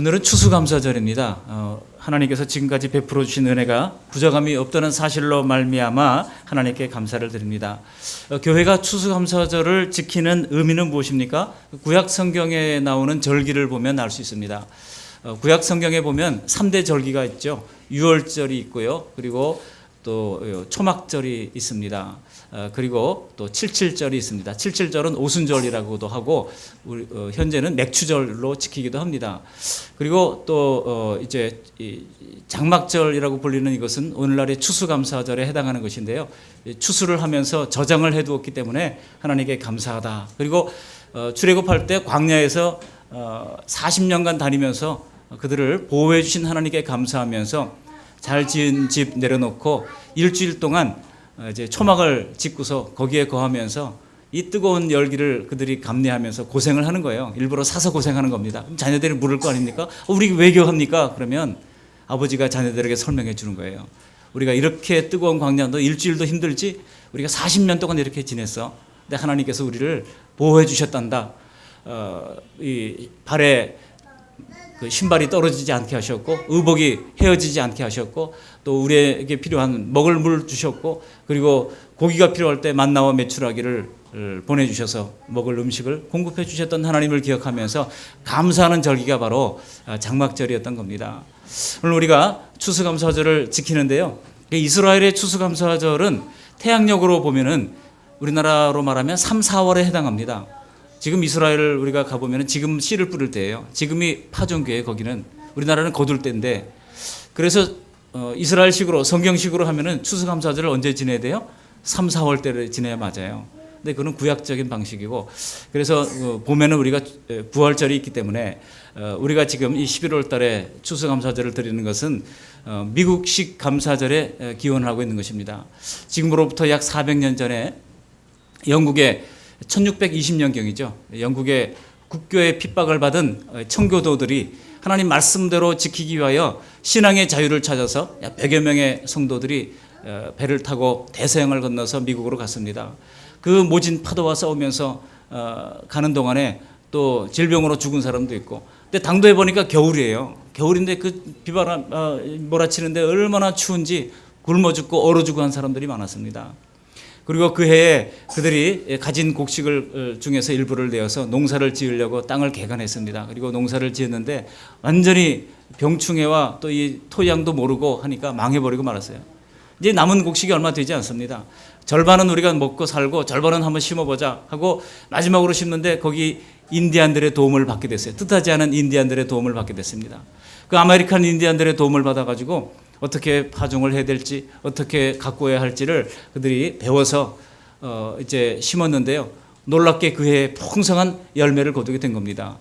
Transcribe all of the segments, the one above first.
오늘은 추수감사절입니다. 하나님께서 지금까지 베풀어 주신 은혜가 부족함이 없다는 사실로 말미암아 하나님께 감사를 드립니다. 교회가 추수감사절을 지키는 의미는 무엇입니까? 구약 성경에 나오는 절기를 보면 알 수 있습니다. 구약 성경에 보면 3대 절기가 있죠. 유월절이 있고요. 그리고 또 초막절이 있습니다. 그리고 또 칠칠절이 있습니다. 칠칠절은 오순절이라고도 하고 현재는 맥추절로 지키기도 합니다. 그리고 또 이제 장막절이라고 불리는 이것은 오늘날의 추수감사절에 해당하는 것인데요. 추수를 하면서 저장을 해두었기 때문에 하나님께 감사하다. 그리고 출애굽할 때 광야에서 40년간 다니면서 그들을 보호해 주신 하나님께 감사하면서 잘 지은 집 내려놓고 일주일 동안 이제 초막을 짓고서 거기에 거하면서 이 뜨거운 열기를 그들이 감내하면서 고생을 하는 거예요. 일부러 사서 고생하는 겁니다. 그럼 자녀들이 물을 거 아닙니까? 우리 왜 교합니까? 그러면 아버지가 자녀들에게 설명해 주는 거예요. 우리가 이렇게 뜨거운 광야, 너 일주일도 힘들지? 우리가 40년 동안 이렇게 지냈어. 근데 하나님께서 우리를 보호해 주셨단다. 이 발에 그 신발이 떨어지지 않게 하셨고 의복이 헤어지지 않게 하셨고 또 우리에게 필요한 먹을 물 주셨고 그리고 고기가 필요할 때 만나와 메추라기를 보내주셔서 먹을 음식을 공급해 주셨던 하나님을 기억하면서 감사하는 절기가 바로 장막절이었던 겁니다. 오늘 우리가 추수감사절을 지키는데요. 이스라엘의 추수감사절은 태양력으로 보면은 우리나라로 말하면 3, 4월에 해당합니다. 지금 이스라엘을 우리가 가보면 지금 씨를 뿌릴 때예요. 지금이 파종기에 거기는 우리나라는 거둘 때인데 그래서 이스라엘식으로 성경식으로 하면은 추수감사절을 언제 지내야 돼요? 3, 4월 때를 지내야 맞아요. 근데 그건 구약적인 방식이고 그래서 봄에는 우리가 부활절이 있기 때문에 우리가 지금 이 11월 달에 추수감사절을 드리는 것은 미국식 감사절에 기원을 하고 있는 것입니다. 지금으로부터 약 400년 전에 영국의 1620년경이죠. 영국의 국교의 핍박을 받은 청교도들이 하나님 말씀대로 지키기 위하여 신앙의 자유를 찾아서 100여 명의 성도들이 배를 타고 대서양을 건너서 미국으로 갔습니다. 그 모진 파도와 싸우면서 가는 동안에 또 질병으로 죽은 사람도 있고 근데 당도해 보니까 겨울이에요. 겨울인데 그 비바람 몰아치는데 얼마나 추운지 굶어 죽고 얼어 죽고 한 사람들이 많았습니다. 그리고 그 해에 그들이 가진 곡식을 중에서 일부를 내어서 농사를 지으려고 땅을 개간했습니다. 그리고 농사를 지었는데 완전히 병충해와 또 이 토양도 모르고 하니까 망해버리고 말았어요. 이제 남은 곡식이 얼마 되지 않습니다. 절반은 우리가 먹고 살고 절반은 한번 심어보자 하고 마지막으로 심는데 거기 인디안들의 도움을 받게 됐어요. 뜻하지 않은 인디안들의 도움을 받게 됐습니다. 그 아메리칸 인디안들의 도움을 받아가지고 어떻게 파종을 해야 될지 어떻게 가꾸어야 할지를 그들이 배워서 이제 심었는데요. 놀랍게 그 해에 풍성한 열매를 거두게 된 겁니다.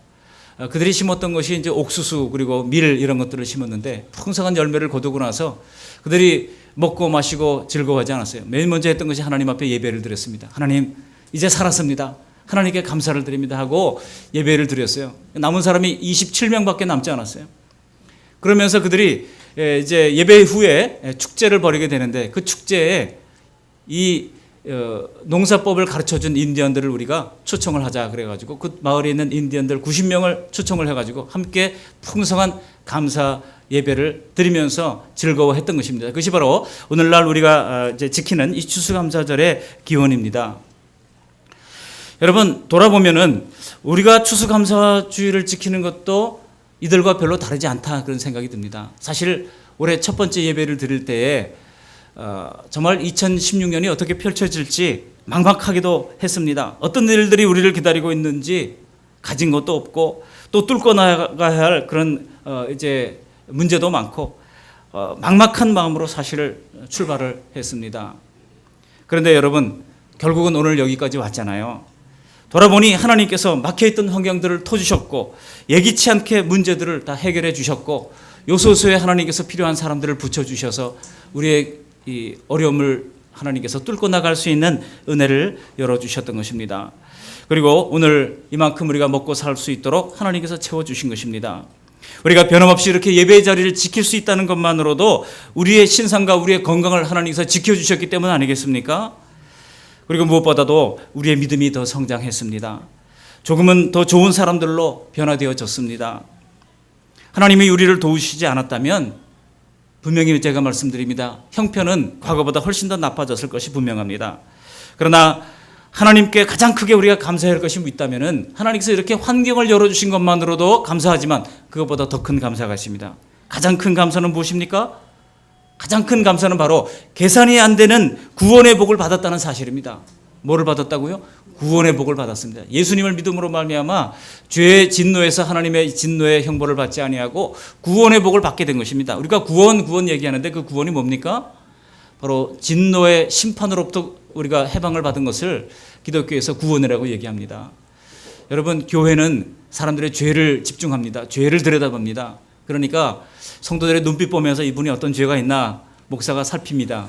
그들이 심었던 것이 이제 옥수수 그리고 밀 이런 것들을 심었는데 풍성한 열매를 거두고 나서 그들이 먹고 마시고 즐거워하지 않았어요. 맨 먼저 했던 것이 하나님 앞에 예배를 드렸습니다. 하나님 이제 살았습니다. 하나님께 감사를 드립니다 하고 예배를 드렸어요. 남은 사람이 27명밖에 남지 않았어요. 그러면서 그들이 이제 예배 후에 축제를 벌이게 되는데 그 축제에 이 농사법을 가르쳐준 인디언들을 우리가 초청을 하자 그래가지고 그 마을에 있는 인디언들 90명을 초청을 해가지고 함께 풍성한 감사 예배를 드리면서 즐거워했던 것입니다. 그것이 바로 오늘날 우리가 이제 지키는 이 추수감사절의 기원입니다. 여러분 돌아보면은 우리가 추수감사주의를 지키는 것도 이들과 별로 다르지 않다 그런 생각이 듭니다. 사실 올해 첫 번째 예배를 드릴 때에 정말 2016년이 어떻게 펼쳐질지 막막하기도 했습니다. 어떤 일들이 우리를 기다리고 있는지 가진 것도 없고 또 뚫고 나가야 할 그런 이제 문제도 많고 막막한 마음으로 사실 출발을 했습니다. 그런데 여러분 결국은 오늘 여기까지 왔잖아요. 돌아보니 하나님께서 막혀있던 환경들을 터주셨고 예기치 않게 문제들을 다 해결해 주셨고 요소수에 하나님께서 필요한 사람들을 붙여주셔서 우리의 이 어려움을 하나님께서 뚫고 나갈 수 있는 은혜를 열어주셨던 것입니다. 그리고 오늘 이만큼 우리가 먹고 살 수 있도록 하나님께서 채워주신 것입니다. 우리가 변함없이 이렇게 예배의 자리를 지킬 수 있다는 것만으로도 우리의 신상과 우리의 건강을 하나님께서 지켜주셨기 때문 아니겠습니까? 그리고 무엇보다도 우리의 믿음이 더 성장했습니다. 조금은 더 좋은 사람들로 변화되어졌습니다. 하나님이 우리를 도우시지 않았다면 분명히 제가 말씀드립니다. 형편은 과거보다 훨씬 더 나빠졌을 것이 분명합니다. 그러나 하나님께 가장 크게 우리가 감사해야 할 것이 있다면 하나님께서 이렇게 환경을 열어주신 것만으로도 감사하지만 그것보다 더 큰 감사가 있습니다. 가장 큰 감사는 무엇입니까? 가장 큰 감사는 바로 계산이 안 되는 구원의 복을 받았다는 사실입니다. 뭐를 받았다고요? 구원의 복을 받았습니다. 예수님을 믿음으로 말미암아 죄의 진노에서 하나님의 진노의 형벌을 받지 아니하고 구원의 복을 받게 된 것입니다. 우리가 구원 얘기하는데 그 구원이 뭡니까? 바로 진노의 심판으로부터 우리가 해방을 받은 것을 기독교에서 구원이라고 얘기합니다. 여러분, 교회는 사람들의 죄를 집중합니다. 죄를 들여다봅니다. 그러니까 성도들의 눈빛 보면서 이분이 어떤 죄가 있나 목사가 살핍니다.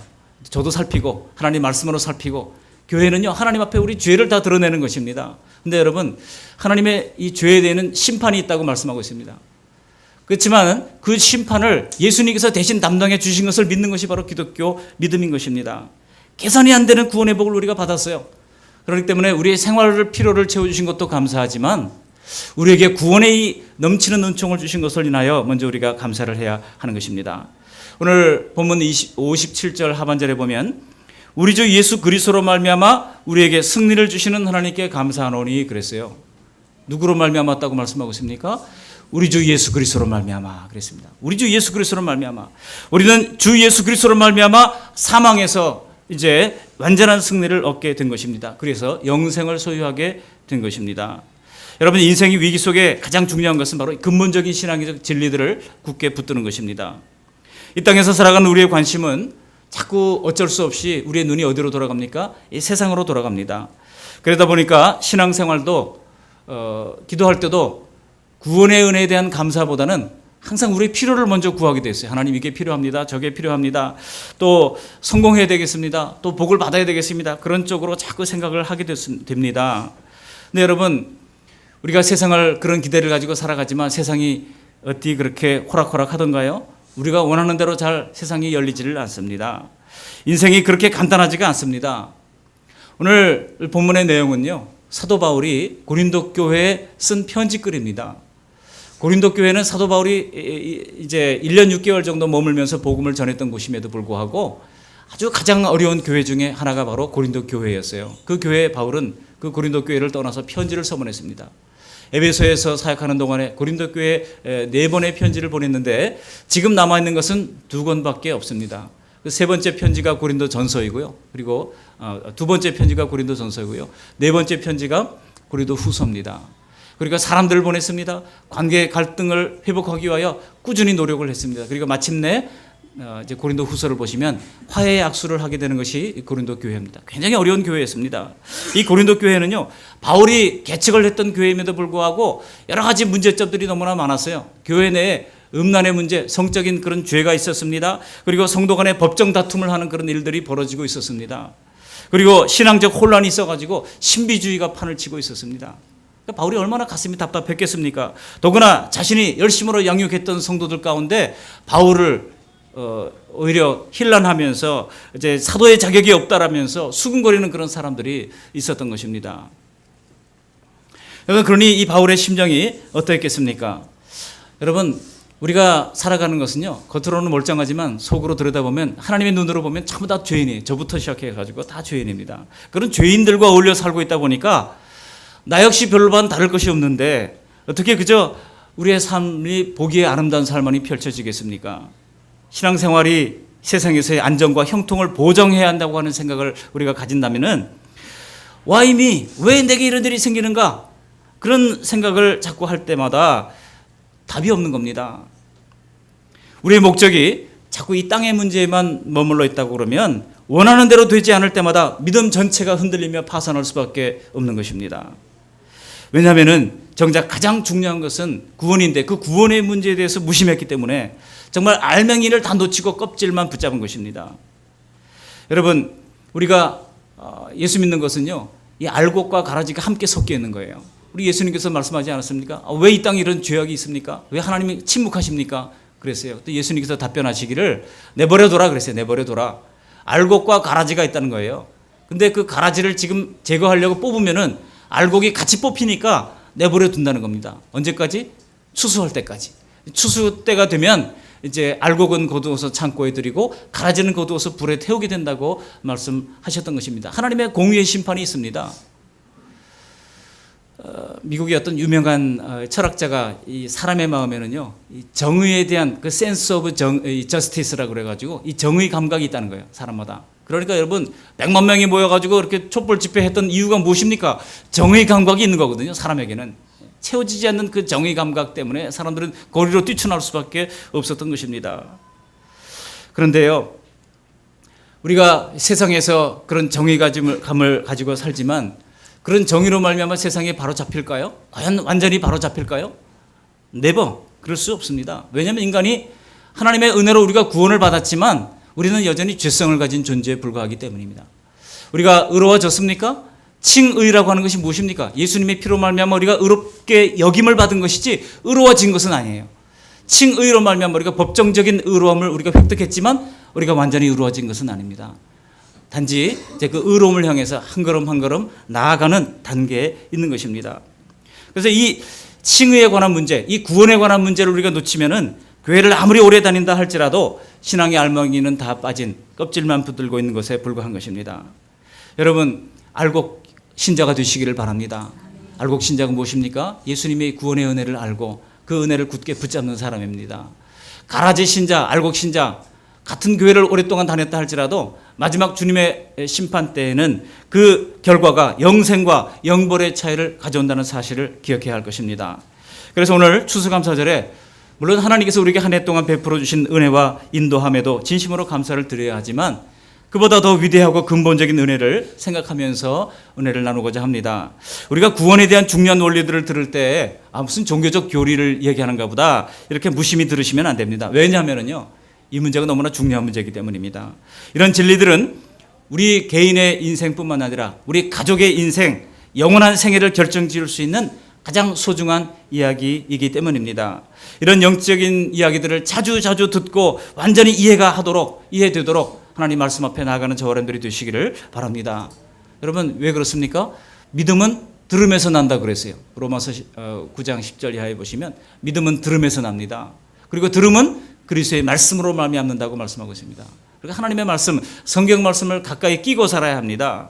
저도 살피고 하나님 말씀으로 살피고, 교회는요 하나님 앞에 우리 죄를 다 드러내는 것입니다. 근데 여러분, 하나님의 이 죄에 대한 심판이 있다고 말씀하고 있습니다. 그렇지만 그 심판을 예수님께서 대신 담당해 주신 것을 믿는 것이 바로 기독교 믿음인 것입니다. 계산이 안 되는 구원의 복을 우리가 받았어요. 그렇기 때문에 우리의 생활을 필요를 채워주신 것도 감사하지만 우리에게 구원의 이 넘치는 은총을 주신 것을 인하여 먼저 우리가 감사를 해야 하는 것입니다. 오늘 본문 57절 하반절에 보면 우리 주 예수 그리스도로 말미암아 우리에게 승리를 주시는 하나님께 감사하노니 그랬어요. 누구로 말미암았다고 말씀하고 있습니까? 우리 주 예수 그리스도로 말미암아 그랬습니다. 우리 주 예수 그리스도로 말미암아. 우리는 주 예수 그리스도로 말미암아 사망에서 이제 완전한 승리를 얻게 된 것입니다. 그래서 영생을 소유하게 된 것입니다. 여러분, 인생의 위기 속에 가장 중요한 것은 바로 근본적인 신앙적 진리들을 굳게 붙드는 것입니다. 이 땅에서 살아가는 우리의 관심은 자꾸 어쩔 수 없이 우리의 눈이 어디로 돌아갑니까? 이 세상으로 돌아갑니다. 그러다 보니까 신앙생활도 기도할 때도 구원의 은혜에 대한 감사보다는 항상 우리의 필요를 먼저 구하게 됐어요. 하나님, 이게 필요합니다. 저게 필요합니다. 또 성공해야 되겠습니다. 또 복을 받아야 되겠습니다. 그런 쪽으로 자꾸 생각을 하게 됩니다. 근데 여러분, 우리가 세상을 그런 기대를 가지고 살아가지만 세상이 어디 그렇게 호락호락 하던가요? 우리가 원하는 대로 잘 세상이 열리지를 않습니다. 인생이 그렇게 간단하지가 않습니다. 오늘 본문의 내용은요, 사도 바울이 고린도 교회에 쓴 편지글입니다. 고린도 교회는 사도 바울이 이제 1년 6개월 정도 머물면서 복음을 전했던 곳임에도 불구하고 아주 가장 어려운 교회 중에 하나가 바로 고린도 교회였어요. 그 교회에 바울은 그 고린도 교회를 떠나서 편지를 서문했습니다. 에베소에서 사역하는 동안에 고린도 교회에 4번의 편지를 보냈는데 지금 남아있는 것은 2권밖에 없습니다. 그 3번째 편지가 고린도 전서이고요. 그리고 2번째 편지가 고린도 전서이고요. 4번째 편지가 고린도 후서입니다. 그러니까 사람들을 보냈습니다. 관계 갈등을 회복하기 위하여 꾸준히 노력을 했습니다. 그리고 마침내 이제 고린도 후서를 보시면 화해의 악수를 하게 되는 것이 고린도 교회입니다. 굉장히 어려운 교회였습니다. 이 고린도 교회는요, 바울이 개척을 했던 교회임에도 불구하고 여러 가지 문제점들이 너무나 많았어요. 교회 내에 음란의 문제, 성적인 그런 죄가 있었습니다. 그리고 성도 간의 법정 다툼을 하는 그런 일들이 벌어지고 있었습니다. 그리고 신앙적 혼란이 있어가지고 신비주의가 판을 치고 있었습니다. 그러니까 바울이 얼마나 가슴이 답답했겠습니까? 더구나 자신이 열심으로 양육했던 성도들 가운데 바울을 오히려 힐난하면서 이제 사도의 자격이 없다라면서 수근거리는 그런 사람들이 있었던 것입니다. 그러니 이 바울의 심정이 어떠했겠습니까? 여러분, 우리가 살아가는 것은요, 겉으로는 멀쩡하지만 속으로 들여다보면 하나님의 눈으로 보면 전부 다 죄인이에요. 저부터 시작해가지고 다 죄인입니다. 그런 죄인들과 어울려 살고 있다 보니까 나 역시 별반 다를 것이 없는데 어떻게 그저 우리의 삶이 보기에 아름다운 삶만이 펼쳐지겠습니까? 신앙생활이 세상에서의 안정과 형통을 보정해야 한다고 하는 생각을 우리가 가진다면은 Why me? 왜 내게 이런 일이 생기는가? 그런 생각을 자꾸 할 때마다 답이 없는 겁니다. 우리의 목적이 자꾸 이 땅의 문제에만 머물러 있다고 그러면 원하는 대로 되지 않을 때마다 믿음 전체가 흔들리며 파산할 수밖에 없는 것입니다. 왜냐하면 정작 가장 중요한 것은 구원인데 그 구원의 문제에 대해서 무심했기 때문에 정말 알맹이를 다 놓치고 껍질만 붙잡은 것입니다. 여러분, 우리가 예수 믿는 것은요, 이 알곡과 가라지가 함께 섞여 있는 거예요. 우리 예수님께서 말씀하지 않았습니까? 왜 이 땅에 이런 죄악이 있습니까? 왜 하나님이 침묵하십니까? 그랬어요. 또 예수님께서 답변하시기를 내버려둬라 그랬어요. 내버려둬라. 알곡과 가라지가 있다는 거예요. 근데 그 가라지를 지금 제거하려고 뽑으면은 알곡이 같이 뽑히니까 내버려 둔다는 겁니다. 언제까지? 추수할 때까지. 추수 때가 되면 이제 알곡은 거두어서 창고에 들이고 가라지는 거두어서 불에 태우게 된다고 말씀하셨던 것입니다. 하나님의 공의의 심판이 있습니다. 미국의 어떤 유명한 철학자가 이 사람의 마음에는요, 이 정의에 대한 그 센스 오브 저스티스라고 그래가지고 이 정의 감각이 있다는 거예요, 사람마다. 그러니까 여러분 100만 명이 모여가지고 이렇게 촛불 집회했던 이유가 무엇입니까? 정의 감각이 있는 거거든요. 사람에게는 채워지지 않는 그 정의 감각 때문에 사람들은 거리로 뛰쳐나올 수밖에 없었던 것입니다. 그런데요, 우리가 세상에서 그런 정의감을 가지고 살지만 그런 정의로 말미암아 세상에 바로 잡힐까요? 과연 완전히 바로 잡힐까요? 네버. 그럴 수 없습니다. 왜냐하면 인간이 하나님의 은혜로 우리가 구원을 받았지만 우리는 여전히 죄성을 가진 존재에 불과하기 때문입니다. 우리가 의로워졌습니까? 칭의라고 하는 것이 무엇입니까? 예수님의 피로 말미암아 우리가 의롭게 여김을 받은 것이지 의로워진 것은 아니에요. 칭의로 말미암아 우리가 법정적인 의로움을 우리가 획득했지만 우리가 완전히 의로워진 것은 아닙니다. 단지 이제 그 의로움을 향해서 한 걸음 한 걸음 나아가는 단계에 있는 것입니다. 그래서 이 칭의에 관한 문제, 이 구원에 관한 문제를 우리가 놓치면은 교회를 아무리 오래 다닌다 할지라도 신앙의 알맹이는 다 빠진 껍질만 붙들고 있는 것에 불과한 것입니다. 여러분, 알곡 신자가 되시기를 바랍니다. 알곡 신자가 무엇입니까? 예수님의 구원의 은혜를 알고 그 은혜를 굳게 붙잡는 사람입니다. 가라지 신자, 알곡 신자, 같은 교회를 오랫동안 다녔다 할지라도 마지막 주님의 심판 때에는 그 결과가 영생과 영벌의 차이를 가져온다는 사실을 기억해야 할 것입니다. 그래서 오늘 추수감사절에 물론 하나님께서 우리에게 한 해 동안 베풀어 주신 은혜와 인도함에도 진심으로 감사를 드려야 하지만 그보다 더 위대하고 근본적인 은혜를 생각하면서 은혜를 나누고자 합니다. 우리가 구원에 대한 중요한 원리들을 들을 때 무슨 종교적 교리를 얘기하는가 보다 이렇게 무심히 들으시면 안 됩니다. 왜냐하면요, 이 문제가 너무나 중요한 문제이기 때문입니다. 이런 진리들은 우리 개인의 인생뿐만 아니라 우리 가족의 인생, 영원한 생애를 결정지을 수 있는 가장 소중한 이야기이기 때문입니다. 이런 영적인 이야기들을 자주 듣고 완전히 이해되도록 하나님 말씀 앞에 나아가는 저와 여러분들이 되시기를 바랍니다. 여러분, 왜 그렇습니까? 믿음은 들음에서 난다 그랬어요. 로마서 9장 10절 이하에 보시면 믿음은 들음에서 납니다. 그리고 들음은 그리스도의 말씀으로 말미암는다고 말씀하고 있습니다. 그러니까 하나님의 말씀, 성경 말씀을 가까이 끼고 살아야 합니다.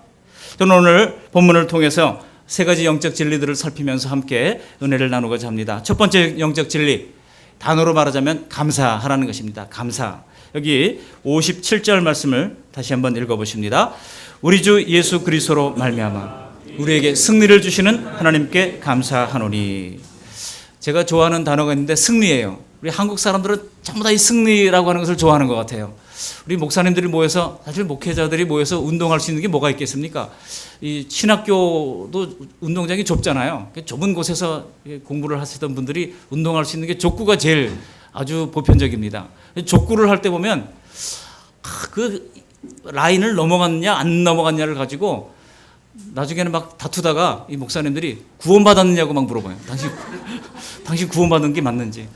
저는 오늘 본문을 통해서 세 가지 영적 진리들을 살피면서 함께 은혜를 나누고자 합니다. 첫 번째 영적 진리, 단어로 말하자면 감사하라는 것입니다. 감사. 여기 57절 말씀을 다시 한번 읽어보십니다. 우리 주 예수 그리스도로 말미암아 우리에게 승리를 주시는 하나님께 감사하노니. 제가 좋아하는 단어가 있는데 승리예요. 우리 한국 사람들은 전부 다 이 승리라고 하는 것을 좋아하는 것 같아요. 우리 목사님들이 모여서, 사실 목회자들이 모여서 운동할 수 있는 게 뭐가 있겠습니까? 이 신학교도 운동장이 좁잖아요. 좁은 곳에서 공부를 하시던 분들이 운동할 수 있는 게 족구가 제일 아주 보편적입니다. 족구를 할 때 보면 그 라인을 넘어갔냐 안 넘어갔냐를 가지고 나중에는 막 다투다가 이 목사님들이 구원받았느냐고 막 물어봐요. 당신 구원받은 게 맞는지,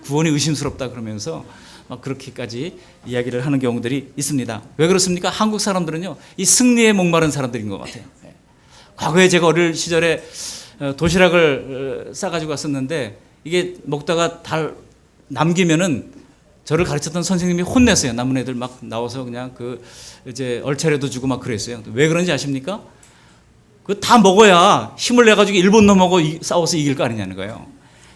구원이 의심스럽다 그러면서 막 그렇게까지 이야기를 하는 경우들이 있습니다. 왜 그렇습니까? 한국 사람들은요, 이 승리에 목마른 사람들인 것 같아요. 과거에 제가 어릴 시절에 도시락을 싸가지고 왔었는데 이게 먹다가 다 남기면은 저를 가르쳤던 선생님이 혼냈어요. 남은 애들 막 나와서 그냥 이제 얼차려도 주고 막 그랬어요. 왜 그런지 아십니까? 그거 다 먹어야 힘을 내가지고 일본 놈하고 싸워서 이길 거 아니냐는 거예요.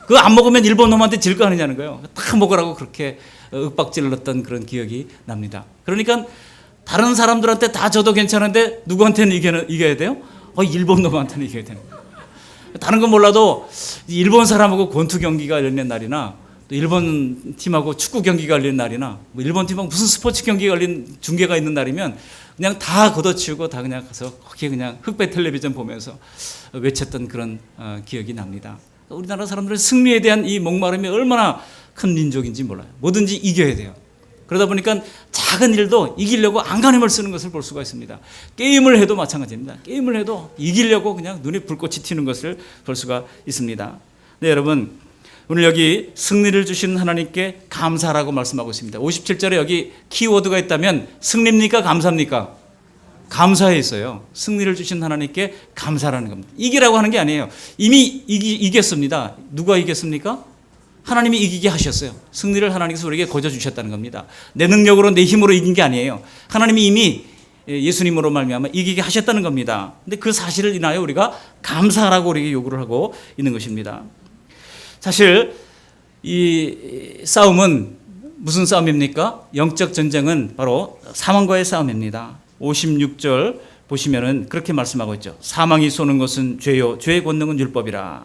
그거 안 먹으면 일본 놈한테 질 거 아니냐는 거예요. 다 먹으라고 그렇게 윽박질렀던 그런 기억이 납니다. 그러니까 다른 사람들한테 다 져도 괜찮은데 누구한테는 이겨야 돼요? 일본 놈한테는 이겨야 되는 거예요. 다른 건 몰라도 일본 사람하고 권투 경기가 열리는 날이나 또 일본 팀하고 축구 경기가 열리는 날이나 뭐 일본 팀하고 무슨 스포츠 경기가 열린 중계가 있는 날이면 그냥 다 걷어치우고 다 그냥 가서 거기에 그냥 흑백 텔레비전 보면서 외쳤던 그런 기억이 납니다. 우리나라 사람들은 승리에 대한 이 목마름이 얼마나 큰 민족인지 몰라요. 뭐든지 이겨야 돼요. 그러다 보니까 작은 일도 이기려고 안간힘을 쓰는 것을 볼 수가 있습니다. 게임을 해도 마찬가지입니다. 게임을 해도 이기려고 그냥 눈에 불꽃이 튀는 것을 볼 수가 있습니다. 네, 여러분, 오늘 여기 승리를 주신 하나님께 감사라고 말씀하고 있습니다. 57절에 여기 키워드가 있다면 승리입니까? 감사입니까? 감사에 있어요. 승리를 주신 하나님께 감사라는 겁니다. 이기라고 하는 게 아니에요. 이미 이겼습니다. 누가 이겼습니까? 하나님이 이기게 하셨어요. 승리를 하나님께서 우리에게 거저 주셨다는 겁니다. 내 능력으로 내 힘으로 이긴 게 아니에요. 하나님이 이미 예수님으로 말미암아 이기게 하셨다는 겁니다. 근데 그 사실을 인하여 우리가 감사하라고 우리에게 요구를 하고 있는 것입니다. 사실 이 싸움은 무슨 싸움입니까? 영적 전쟁은 바로 사망과의 싸움입니다. 56절 보시면은 그렇게 말씀하고 있죠. 사망이 쏘는 것은 죄요, 죄의 권능은 율법이라.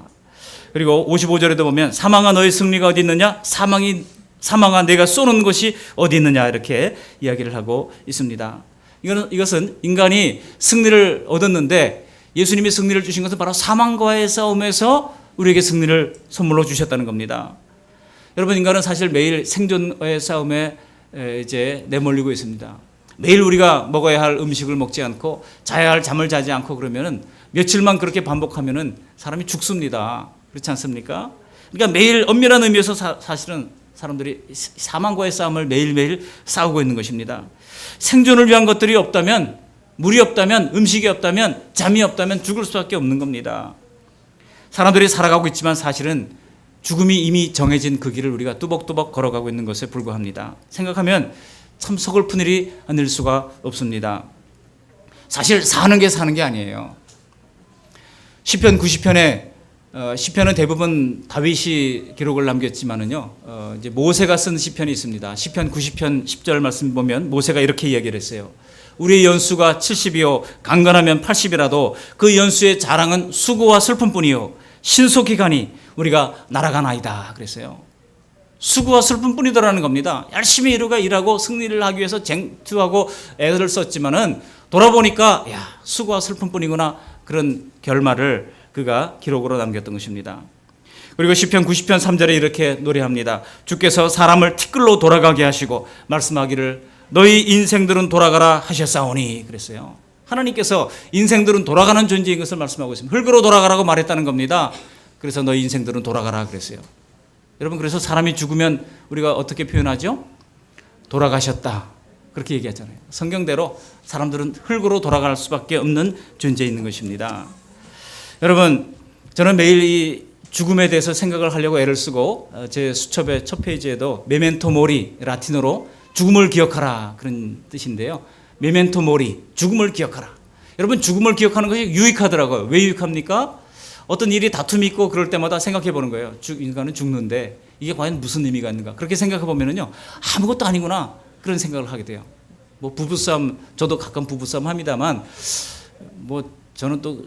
그리고 55절에도 보면 사망아 너의 승리가 어디 있느냐? 사망아 내가 쏘는 것이 어디 있느냐? 이렇게 이야기를 하고 있습니다. 이것은 인간이 승리를 얻었는데 예수님이 승리를 주신 것은 바로 사망과의 싸움에서 우리에게 승리를 선물로 주셨다는 겁니다. 여러분, 인간은 사실 매일 생존의 싸움에 이제 내몰리고 있습니다. 매일 우리가 먹어야 할 음식을 먹지 않고 자야 할 잠을 자지 않고 그러면은 며칠만 그렇게 반복하면은 사람이 죽습니다. 그렇지 않습니까? 그러니까 매일 엄밀한 의미에서 사실은 사람들이 사망과의 싸움을 매일매일 싸우고 있는 것입니다. 생존을 위한 것들이 없다면, 물이 없다면, 음식이 없다면, 잠이 없다면 죽을 수밖에 없는 겁니다. 사람들이 살아가고 있지만 사실은 죽음이 이미 정해진 그 길을 우리가 뚜벅뚜벅 걸어가고 있는 것에 불과합니다. 생각하면 참 서글픈 일이 아닐 수가 없습니다. 사실 사는 게 아니에요. 시편 90편에 시편은 대부분 다윗이 기록을 남겼지만은요, 이제 모세가 쓴 시편이 있습니다. 시편 90편 10절 말씀 보면 모세가 이렇게 이야기를 했어요. 우리의 연수가 70이요 강건하면 80이라도 그 연수의 자랑은 수고와 슬픔뿐이요 신속히 가니 우리가 날아가나이다 그랬어요. 수고와 슬픔뿐이더라는 겁니다. 열심히 일하고 승리를 하기 위해서 쟁투하고 애를 썼지만은 돌아보니까 수고와 슬픔뿐이구나, 그런 결말을 그가 기록으로 남겼던 것입니다. 그리고 시편 90편 3절에 이렇게 노래합니다. 주께서 사람을 티끌로 돌아가게 하시고 말씀하기를 너희 인생들은 돌아가라 하셨사오니 그랬어요. 하나님께서 인생들은 돌아가는 존재인 것을 말씀하고 있습니다. 흙으로 돌아가라고 말했다는 겁니다. 그래서 너희 인생들은 돌아가라 그랬어요. 여러분, 그래서 사람이 죽으면 우리가 어떻게 표현하죠? 돌아가셨다, 그렇게 얘기하잖아요. 성경대로 사람들은 흙으로 돌아갈 수밖에 없는 존재에 있는 것입니다. 여러분, 저는 매일 이 죽음에 대해서 생각을 하려고 애를 쓰고 제 수첩의 첫 페이지에도 메멘토 모리, 라틴어로 죽음을 기억하라 그런 뜻인데요. 메멘토 모리, 죽음을 기억하라. 여러분, 죽음을 기억하는 것이 유익하더라고요. 왜 유익합니까? 어떤 일이 다툼이 있고 그럴 때마다 생각해 보는 거예요. 인간은 죽는데 이게 과연 무슨 의미가 있는가? 그렇게 생각해 보면은요, 아무것도 아니구나, 그런 생각을 하게 돼요. 뭐 부부싸움, 저도 가끔 부부싸움 합니다만 뭐 저는 또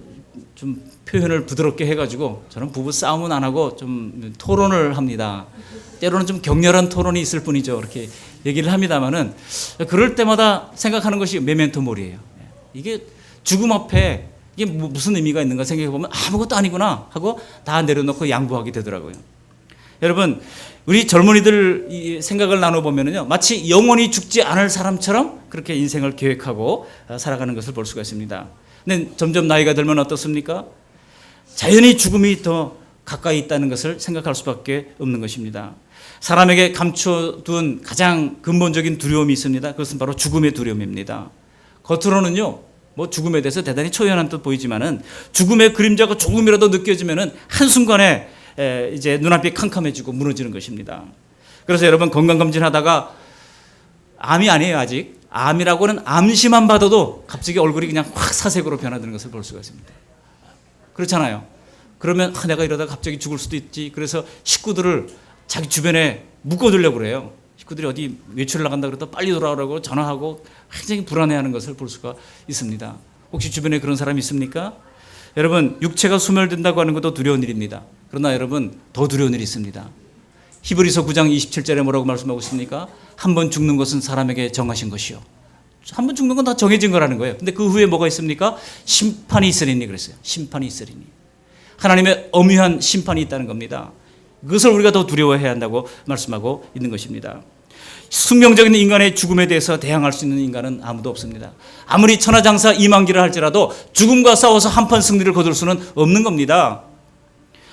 좀 표현을 부드럽게 해가지고 저는 부부 싸움은 안 하고 좀 토론을 합니다. 때로는 좀 격렬한 토론이 있을 뿐이죠. 이렇게 얘기를 합니다만은 그럴 때마다 생각하는 것이 메멘토 모리예요. 이게 죽음 앞에 이게 무슨 의미가 있는가 생각해 보면 아무것도 아니구나 하고 다 내려놓고 양보하게 되더라고요. 여러분, 우리 젊은이들 생각을 나눠보면요, 마치 영원히 죽지 않을 사람처럼 그렇게 인생을 계획하고 살아가는 것을 볼 수가 있습니다. 근데 점점 나이가 들면 어떻습니까? 자연히 죽음이 더 가까이 있다는 것을 생각할 수밖에 없는 것입니다. 사람에게 감춰둔 가장 근본적인 두려움이 있습니다. 그것은 바로 죽음의 두려움입니다. 겉으로는요, 뭐 죽음에 대해서 대단히 초연한 듯 보이지만은 죽음의 그림자가 조금이라도 느껴지면은 한순간에 이제 눈앞이 캄캄해지고 무너지는 것입니다. 그래서 여러분, 건강검진하다가 암이 아니에요, 아직. 암이라고는 암시만 받아도 갑자기 얼굴이 그냥 확 사색으로 변화되는 것을 볼 수가 있습니다. 그렇잖아요. 그러면 내가 이러다가 갑자기 죽을 수도 있지. 그래서 식구들을 자기 주변에 묶어두려고 그래요. 식구들이 어디 외출을 나간다 그러다 빨리 돌아오라고 전화하고 굉장히 불안해하는 것을 볼 수가 있습니다. 혹시 주변에 그런 사람이 있습니까? 여러분, 육체가 소멸된다고 하는 것도 두려운 일입니다. 그러나 여러분, 더 두려운 일이 있습니다. 히브리서 9장 27절에 뭐라고 말씀하고 있습니까? 한 번 죽는 것은 사람에게 정하신 것이요. 한 번 죽는 건 다 정해진 거라는 거예요. 근데 그 후에 뭐가 있습니까? 심판이 있으리니 그랬어요. 심판이 있으리니. 하나님의 엄유한 심판이 있다는 겁니다. 그것을 우리가 더 두려워해야 한다고 말씀하고 있는 것입니다. 숙명적인 인간의 죽음에 대해서 대항할 수 있는 인간은 아무도 없습니다. 아무리 천하장사 이만기를 할지라도 죽음과 싸워서 한판 승리를 거둘 수는 없는 겁니다.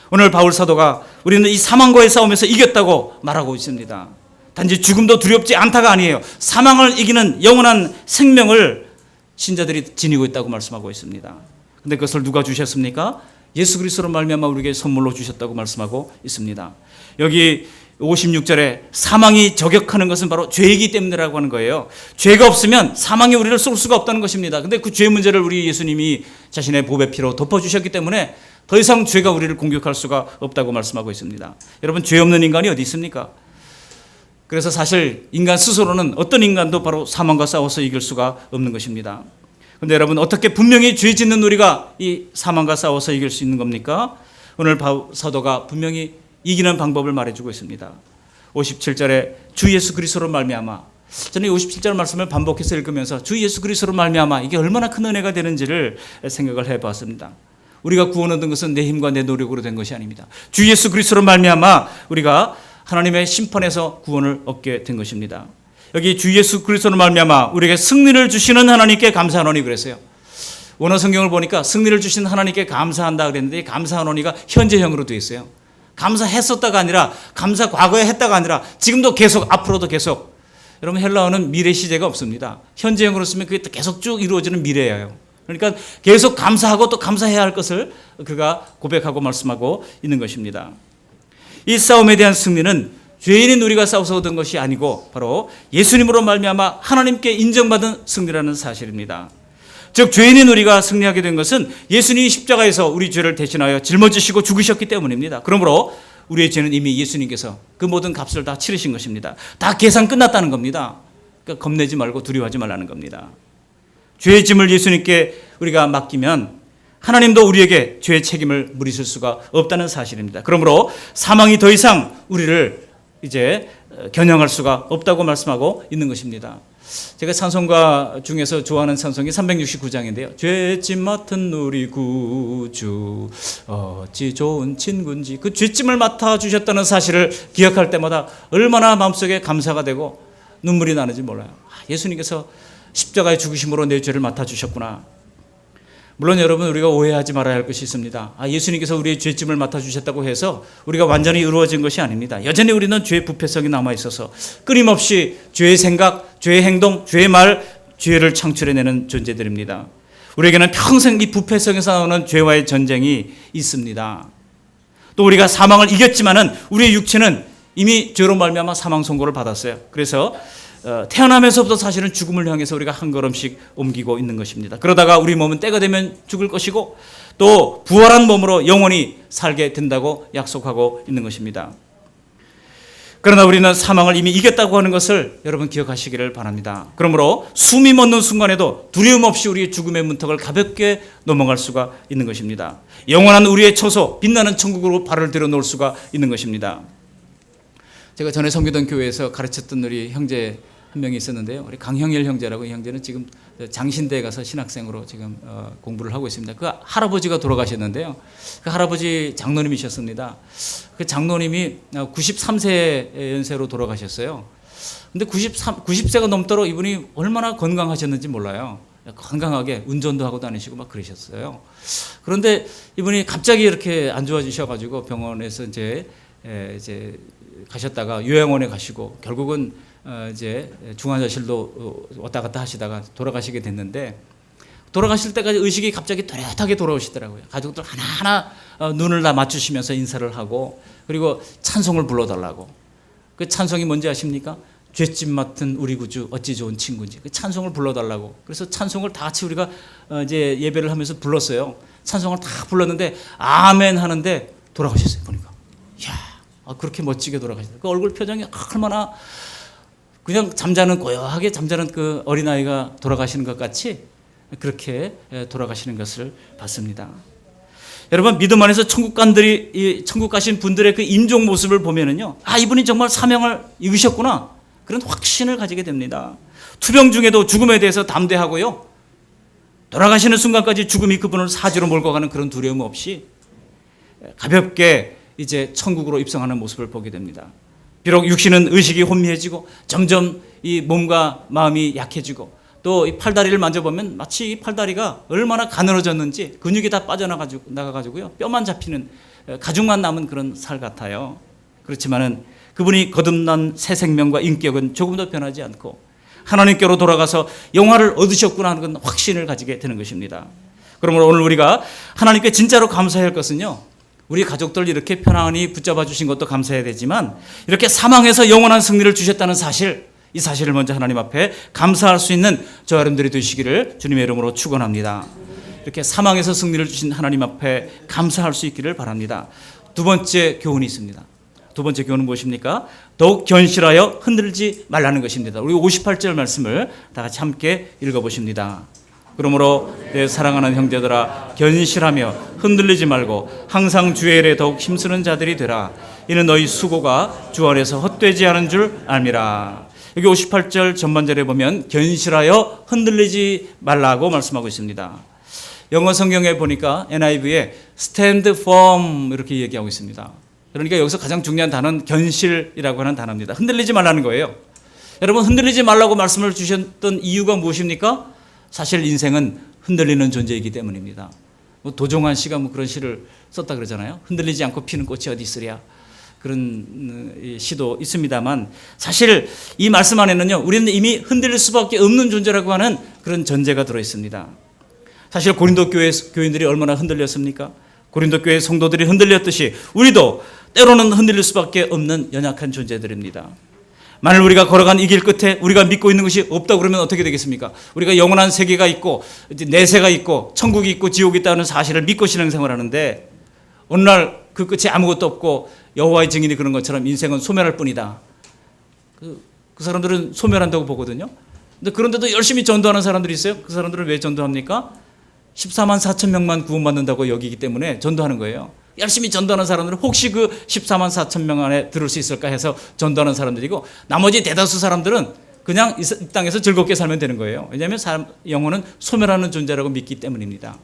오늘 바울 사도가 우리는 이 사망과의 싸움에서 이겼다고 말하고 있습니다. 단지 죽음도 두렵지 않다가 아니에요. 사망을 이기는 영원한 생명을 신자들이 지니고 있다고 말씀하고 있습니다. 근데 그것을 누가 주셨습니까? 예수 그리스도로 말미암아 우리에게 선물로 주셨다고 말씀하고 있습니다. 여기 56절에 사망이 저격하는 것은 바로 죄이기 때문이라고 하는 거예요. 죄가 없으면 사망이 우리를 쏠 수가 없다는 것입니다. 근데 그 죄 문제를 우리 예수님이 자신의 보배 피로 덮어주셨기 때문에 더 이상 죄가 우리를 공격할 수가 없다고 말씀하고 있습니다. 여러분, 죄 없는 인간이 어디 있습니까? 그래서 사실 인간 스스로는 어떤 인간도 바로 사망과 싸워서 이길 수가 없는 것입니다. 그런데 여러분, 어떻게 분명히 죄 짓는 우리가 이 사망과 싸워서 이길 수 있는 겁니까? 오늘 사도가 분명히 이기는 방법을 말해주고 있습니다. 57절에 주 예수 그리스도로 말미암아, 저는 이 57절 말씀을 반복해서 읽으면서 주 예수 그리스도로 말미암아 이게 얼마나 큰 은혜가 되는지를 생각을 해봤습니다. 우리가 구원 얻은 것은 내 힘과 내 노력으로 된 것이 아닙니다. 주 예수 그리스도로 말미암아 우리가 하나님의 심판에서 구원을 얻게 된 것입니다. 여기 주 예수 그리스도로 말미암아 우리에게 승리를 주시는 하나님께 감사하노니 그랬어요. 원어 성경을 보니까 승리를 주신 하나님께 감사한다 그랬는데 감사하노니가 현재형으로 되어 있어요. 감사했었다가 아니라 감사 과거에 했다가 아니라 지금도 계속 앞으로도 계속. 여러분, 헬라어는 미래 시제가 없습니다. 현재형으로 쓰면 그게 계속 쭉 이루어지는 미래예요. 그러니까 계속 감사하고 또 감사해야 할 것을 그가 고백하고 말씀하고 있는 것입니다. 이 싸움에 대한 승리는 죄인인 우리가 싸워서 얻은 것이 아니고 바로 예수님으로 말미암아 하나님께 인정받은 승리라는 사실입니다. 즉 죄인인 우리가 승리하게 된 것은 예수님이 십자가에서 우리 죄를 대신하여 짊어지시고 죽으셨기 때문입니다. 그러므로 우리의 죄는 이미 예수님께서 그 모든 값을 다 치르신 것입니다. 다 계산 끝났다는 겁니다. 그러니까 겁내지 말고 두려워하지 말라는 겁니다. 죄의 짐을 예수님께 우리가 맡기면 하나님도 우리에게 죄의 책임을 물으실 수가 없다는 사실입니다. 그러므로 사망이 더 이상 우리를 이제 겨냥할 수가 없다고 말씀하고 있는 것입니다. 제가 찬송가 중에서 좋아하는 찬송이 369장인데요. 죄짐 맡은 우리 구주 어찌 좋은 친구인지, 그 죄짐을 맡아주셨다는 사실을 기억할 때마다 얼마나 마음속에 감사가 되고 눈물이 나는지 몰라요. 예수님께서 십자가의 죽으심으로 내 죄를 맡아주셨구나. 물론 여러분, 우리가 오해하지 말아야 할 것이 있습니다. 예수님께서 우리의 죄짐을 맡아주셨다고 해서 우리가 완전히 이루어진 것이 아닙니다. 여전히 우리는 죄의 부패성이 남아있어서 끊임없이 죄의 생각, 죄의 행동, 죄의 말, 죄를 창출해내는 존재들입니다. 우리에게는 평생 이 부패성에서 나오는 죄와의 전쟁이 있습니다. 또 우리가 사망을 이겼지만은 우리의 육체는 이미 죄로 말미암아 사망 선고를 받았어요. 그래서 태어나면서부터 사실은 죽음을 향해서 우리가 한 걸음씩 옮기고 있는 것입니다. 그러다가 우리 몸은 때가 되면 죽을 것이고 또 부활한 몸으로 영원히 살게 된다고 약속하고 있는 것입니다. 그러나 우리는 사망을 이미 이겼다고 하는 것을 여러분 기억하시기를 바랍니다. 그러므로 숨이 멎는 순간에도 두려움 없이 우리의 죽음의 문턱을 가볍게 넘어갈 수가 있는 것입니다. 영원한 우리의 처소, 빛나는 천국으로 발을 들여놓을 수가 있는 것입니다. 제가 전에 섬기던 교회에서 가르쳤던 우리 형제 한 명이 있었는데요. 우리 강형일 형제라고, 이 형제는 지금 장신대에 가서 신학생으로 지금 공부를 하고 있습니다. 그 할아버지가 돌아가셨는데요. 그 할아버지 장로님이셨습니다. 그 장로님이 93세 연세로 돌아가셨어요. 근데 90세가 넘도록 이분이 얼마나 건강하셨는지 몰라요. 건강하게 운전도 하고 다니시고 막 그러셨어요. 그런데 이분이 갑자기 이렇게 안 좋아지셔가지고 병원에서 이제 가셨다가 요양원에 가시고 결국은 이제 중환자실도 왔다 갔다 하시다가 돌아가시게 됐는데, 돌아가실 때까지 의식이 갑자기 또렷하게 돌아오시더라고요. 가족들 하나하나 눈을 다 맞추시면서 인사를 하고, 그리고 찬송을 불러달라고. 그 찬송이 뭔지 아십니까? 죄짐 맡은 우리 구주 어찌 좋은 친구인지. 그 찬송을 불러달라고. 그래서 찬송을 다 같이 우리가 이제 예배를 하면서 불렀어요. 찬송을 다 불렀는데 아멘 하는데 돌아가셨어요. 보니까. 이야, 그렇게 멋지게 돌아가셨어요. 그 얼굴 표정이 얼마나 그냥 고요하게 잠자는 그 어린아이가 돌아가시는 것 같이 그렇게 돌아가시는 것을 봤습니다. 여러분, 믿음 안에서 천국 가신 분들의 그 임종 모습을 보면은요, 이분이 정말 사명을 이으셨구나, 그런 확신을 가지게 됩니다. 투병 중에도 죽음에 대해서 담대하고요, 돌아가시는 순간까지 죽음이 그분을 사지로 몰고 가는 그런 두려움 없이 가볍게 이제 천국으로 입성하는 모습을 보게 됩니다. 비록 육신은 의식이 혼미해지고 점점 이 몸과 마음이 약해지고 또 이 팔다리를 만져보면 마치 이 팔다리가 얼마나 가늘어졌는지 근육이 다 빠져나가가지고요, 뼈만 잡히는, 가죽만 남은 그런 살 같아요. 그렇지만은 그분이 거듭난 새 생명과 인격은 조금도 변하지 않고 하나님께로 돌아가서 영화를 얻으셨구나 하는 건 확신을 가지게 되는 것입니다. 그러므로 오늘 우리가 하나님께 진짜로 감사해야 할 것은요, 우리 가족들 이렇게 편안히 붙잡아 주신 것도 감사해야 되지만 이렇게 사망에서 영원한 승리를 주셨다는 사실, 이 사실을 먼저 하나님 앞에 감사할 수 있는 저 여러분들이 되시기를 주님의 이름으로 축원합니다. 이렇게 사망에서 승리를 주신 하나님 앞에 감사할 수 있기를 바랍니다. 두 번째 교훈이 있습니다. 두 번째 교훈은 무엇입니까? 더욱 견실하여 흔들지 말라는 것입니다. 우리 58절 말씀을 다 같이 함께 읽어보십니다. 그러므로 내 사랑하는 형제들아, 견실하며 흔들리지 말고 항상 주의 일에 더욱 힘쓰는 자들이 되라. 이는 너희 수고가 주 안에서 헛되지 않은 줄 알미라. 여기 58절 전반절에 보면 견실하여 흔들리지 말라고 말씀하고 있습니다. 영어 성경에 보니까 NIV에 stand firm 이렇게 얘기하고 있습니다. 그러니까 여기서 가장 중요한 단어는 견실이라고 하는 단어입니다. 흔들리지 말라는 거예요. 여러분, 흔들리지 말라고 말씀을 주셨던 이유가 무엇입니까? 사실 인생은 흔들리는 존재이기 때문입니다. 도종환 씨가 그런 시를 썼다 그러잖아요. 흔들리지 않고 피는 꽃이 어디 있으랴. 그런 시도 있습니다만 사실 이 말씀 안에는요, 우리는 이미 흔들릴 수밖에 없는 존재라고 하는 그런 전제가 들어 있습니다. 사실 고린도 교회 교인들이 얼마나 흔들렸습니까? 고린도 교회 성도들이 흔들렸듯이 우리도 때로는 흔들릴 수밖에 없는 연약한 존재들입니다. 만일 우리가 걸어간 이 길 끝에 우리가 믿고 있는 것이 없다 그러면 어떻게 되겠습니까? 우리가 영원한 세계가 있고 내세가 있고 천국이 있고 지옥이 있다는 사실을 믿고 신앙생활을 하는데 어느 날 그 끝에 아무것도 없고 여호와의 증인이 그런 것처럼 인생은 소멸할 뿐이다. 그 사람들은 소멸한다고 보거든요. 근데 그런데도 열심히 전도하는 사람들이 있어요. 그 사람들은 왜 전도합니까? 14만 4천 명만 구원받는다고 여기기 때문에 전도하는 거예요. 열심히 전도하는 사람들은 혹시 그 14만 4천 명 안에 들을 수 있을까 해서 전도하는 사람들이고, 나머지 대다수 사람들은 그냥 이 땅에서 즐겁게 살면 되는 거예요. 왜냐하면 영혼은 소멸하는 존재라고 믿기 때문입니다.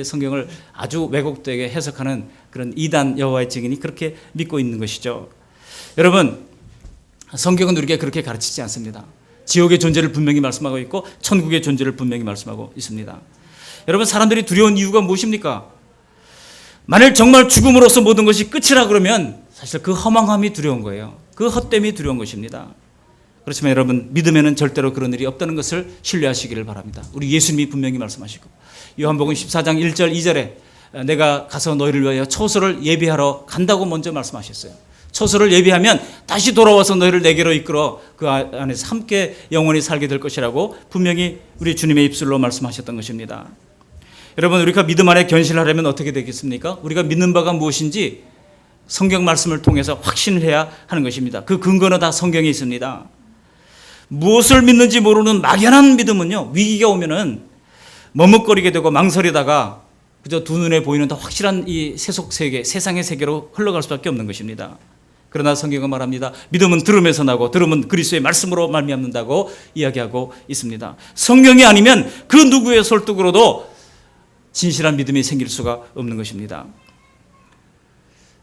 성경을 아주 왜곡되게 해석하는 그런 이단 여호와의 증인이 그렇게 믿고 있는 것이죠. 여러분, 성경은 우리에게 그렇게 가르치지 않습니다. 지옥의 존재를 분명히 말씀하고 있고 천국의 존재를 분명히 말씀하고 있습니다. 여러분, 사람들이 두려운 이유가 무엇입니까? 만일 정말 죽음으로써 모든 것이 끝이라 그러면 사실 그 허망함이 두려운 거예요. 그 헛됨이 두려운 것입니다. 그렇지만 여러분, 믿음에는 절대로 그런 일이 없다는 것을 신뢰하시기를 바랍니다. 우리 예수님이 분명히 말씀하시고, 요한복음 14장 1절 2절에 내가 가서 너희를 위하여 처소를 예비하러 간다고 먼저 말씀하셨어요. 처소를 예비하면 다시 돌아와서 너희를 내게로 이끌어 그 안에서 함께 영원히 살게 될 것이라고 분명히 우리 주님의 입술로 말씀하셨던 것입니다. 여러분, 우리가 믿음 안에 견실하려면 어떻게 되겠습니까? 우리가 믿는 바가 무엇인지 성경 말씀을 통해서 확신을 해야 하는 것입니다. 그 근거는 다 성경에 있습니다. 무엇을 믿는지 모르는 막연한 믿음은요, 위기가 오면은 머뭇거리게 되고 망설이다가 그저 두 눈에 보이는 더 확실한 이 세속 세계, 세상의 세계로 흘러갈 수밖에 없는 것입니다. 그러나 성경은 말합니다. 믿음은 들음에서 나고 들음은 그리스도의 말씀으로 말미암는다고 이야기하고 있습니다. 성경이 아니면 그 누구의 설득으로도 진실한 믿음이 생길 수가 없는 것입니다.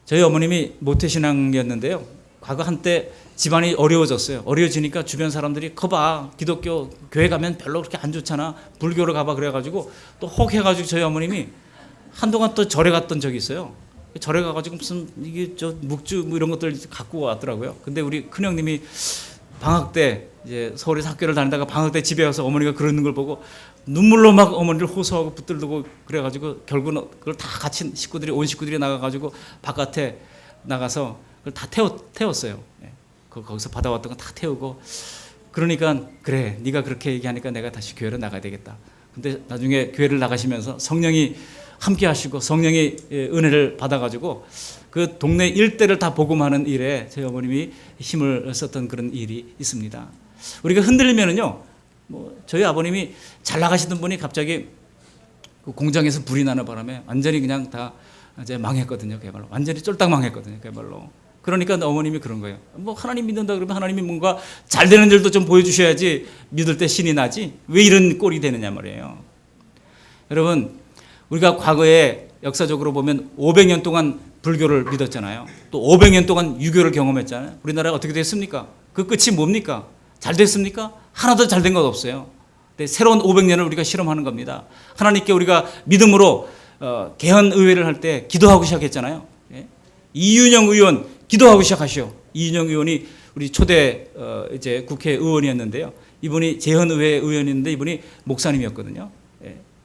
저희 어머님이 모태신앙이었는데요, 과거 한때 집안이 어려워졌어요. 어려워지니까 주변 사람들이 거봐, 기독교 교회 가면 별로 그렇게 안 좋잖아, 불교로 가봐 그래가지고 또 혹 해가지고 저희 어머님이 한동안 또 절에 갔던 적이 있어요. 절에 가가지고 무슨 이게 저 묵주 뭐 이런 것들 갖고 왔더라고요. 근데 우리 큰형님이 방학 때 이제 서울에서 학교를 다니다가 방학 때 집에 와서 어머니가 그러는 걸 보고 눈물로 막 어머니를 호소하고 붙들고 그래가지고 결국은 그걸 다 같이 식구들이, 온 식구들이 나가가지고 바깥에 나가서 그걸 다 태웠어요. 거기서 받아왔던 거 다 태우고, 그러니까 그래, 네가 그렇게 얘기하니까 내가 다시 교회를 나가야 되겠다. 근데 나중에 교회를 나가시면서 성령이 함께 하시고 성령의 은혜를 받아가지고 그 동네 일대를 다 복음하는 일에 저희 어머님이 힘을 썼던 그런 일이 있습니다. 우리가 흔들리면은요, 저희 아버님이 잘 나가시던 분이 갑자기 그 공장에서 불이 나는 바람에 완전히 그냥 다 이제 망했거든요. 그야말로 완전히 쫄딱 망했거든요. 그야말로. 그러니까 어머님이 그런 거예요. 하나님 믿는다 그러면 하나님이 뭔가 잘 되는 일도 좀 보여주셔야지 믿을 때 신이 나지 왜 이런 꼴이 되느냐 말이에요. 여러분, 우리가 과거에 역사적으로 보면 500년 동안 불교를 믿었잖아요. 또 500년 동안 유교를 경험했잖아요. 우리나라가 어떻게 됐습니까? 그 끝이 뭡니까? 잘 됐습니까? 하나도 잘 된 것 없어요. 근데 새로운 500년을 우리가 실험하는 겁니다. 하나님께 우리가 믿음으로 개헌의회를 할 때 기도하고 시작했잖아요. 이윤영 의원 기도하고 시작하시오. 이윤영 의원이 우리 초대 이제 국회의원이었는데요. 이분이 재헌의회 의원이었는데 이분이 목사님이었거든요.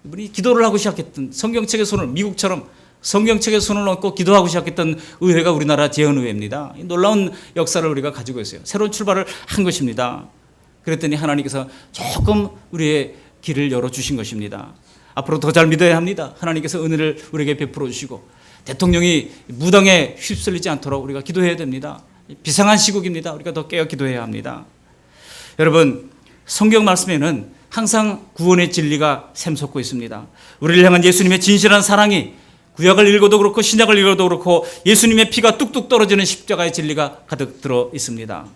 이분이 기도를 하고 시작했던, 성경책에 손을, 미국처럼 성경책에 손을 얹고 기도하고 시작했던 의회가 우리나라 재헌의회입니다. 놀라운 역사를 우리가 가지고 있어요. 새로운 출발을 한 것입니다. 그랬더니 하나님께서 조금 우리의 길을 열어주신 것입니다. 앞으로 더 잘 믿어야 합니다. 하나님께서 은혜를 우리에게 베풀어 주시고 대통령이 무당에 휩쓸리지 않도록 우리가 기도해야 됩니다. 비상한 시국입니다. 우리가 더 깨어 기도해야 합니다. 여러분, 성경 말씀에는 항상 구원의 진리가 샘솟고 있습니다. 우리를 향한 예수님의 진실한 사랑이 구약을 읽어도 그렇고 신약을 읽어도 그렇고 예수님의 피가 뚝뚝 떨어지는 십자가의 진리가 가득 들어 있습니다.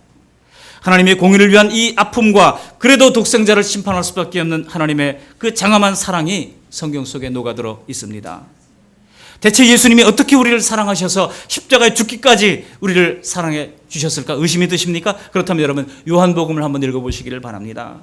하나님의 공의를 위한 이 아픔과 그래도 독생자를 심판할 수밖에 없는 하나님의 그 장엄한 사랑이 성경 속에 녹아들어 있습니다. 대체 예수님이 어떻게 우리를 사랑하셔서 십자가에 죽기까지 우리를 사랑해 주셨을까 의심이 드십니까? 그렇다면 여러분 요한복음을 한번 읽어보시기를 바랍니다.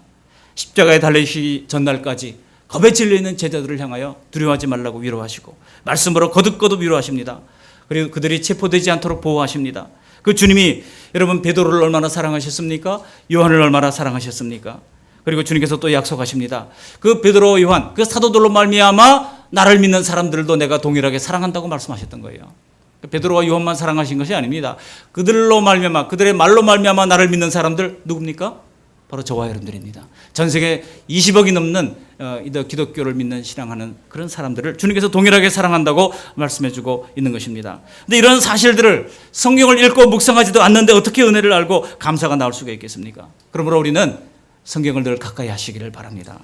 십자가에 달리시기 전날까지 겁에 질려있는 제자들을 향하여 두려워하지 말라고 위로하시고 말씀으로 거듭거듭 위로하십니다. 그리고 그들이 체포되지 않도록 보호하십니다. 그 주님이 여러분 베드로를 얼마나 사랑하셨습니까? 요한을 얼마나 사랑하셨습니까? 그리고 주님께서 또 약속하십니다. 그 베드로, 요한, 그 사도들로 말미암아 나를 믿는 사람들도 내가 동일하게 사랑한다고 말씀하셨던 거예요. 베드로와 요한만 사랑하신 것이 아닙니다. 그들로 말미암아, 그들의 말로 말미암아 나를 믿는 사람들 누굽니까? 바로 저와 여러분들입니다. 전 세계 20억이 넘는 기독교를 믿는 신앙하는 그런 사람들을 주님께서 동일하게 사랑한다고 말씀해주고 있는 것입니다. 그런데 이런 사실들을 성경을 읽고 묵상하지도 않는데 어떻게 은혜를 알고 감사가 나올 수가 있겠습니까? 그러므로 우리는 성경을 늘 가까이 하시기를 바랍니다.